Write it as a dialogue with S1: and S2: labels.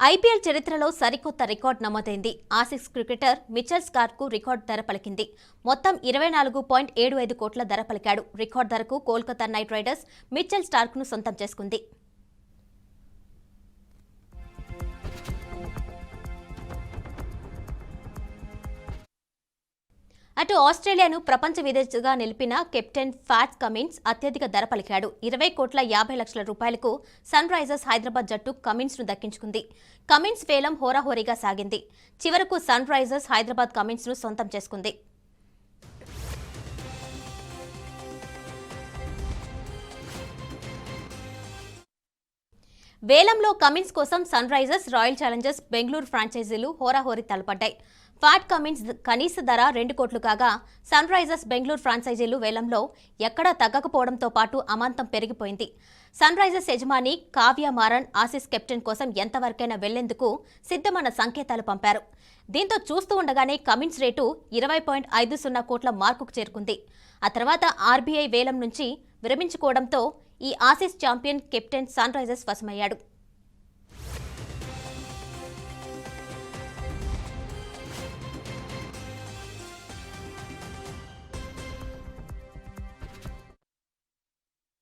S1: IPL చరిత్రలో సరికొత్త record నమోదైంది. ఆసీస్ క్రికెటర్ మిచెల్ స్టార్క్ కు రికార్డు ధర పలికింది. మొత్తం 24.75 కోట్ల ధర పలికాడు. రికార్డు ధరకు Kolkata night riders Mitchell Starc ను సొంతం చేసుకుంది. అటు ఆస్ట్రేలియాను ప్రపంచ విజేతగా నిలిపిన కెప్టెన్ ప్యాట్ కమిన్స్ అత్యధిక ధర పలికాడు. 20,50,00,000 రూపాయలకు సన్ రైజర్స్ హైదరాబాద్ జట్టు కమిన్స్ ను దక్కించుకుంది. కమిన్స్ వేలం హోరాహోరీగా సాగింది. చివరకు సన్ రైజర్స్ హైదరాబాద్ కమిన్స్ ను సొంతం చేసుకుంది. వేలంలో కమిన్స్ కోసం సన్ రైజర్స్, రాయల్ ఛాలెంజర్స్ బెంగళూరు ఫ్రాంచైజీలు హోరాహోరీ తలపడ్డాయి. ప్యాట్ కమిన్స్ కనీస ధర 2 కోట్లు కాగా సన్ రైజర్స్ బెంగళూరు ఫ్రాంచైజీలు వేలంలో ఎక్కడా తగ్గకపోవడంతో పాటు అమాంతం పెరిగిపోయింది. సన్ రైజర్స్ యజమాని కావ్య మారన్ ఆసీస్ కెప్టెన్ కోసం ఎంతవరకైనా వెళ్లేందుకు సిద్ధమన్న సంకేతాలు పంపారు. దీంతో చూస్తూ ఉండగానే కమిన్స్ రేటు 20.50 కోట్ల మార్కుకు చేరుకుంది. ఆ తర్వాత ఆర్బీఐ వేలం నుంచి విరమించుకోవడంతో ఈ Aussies champion captain Sunrisers వశమయ్యాడు.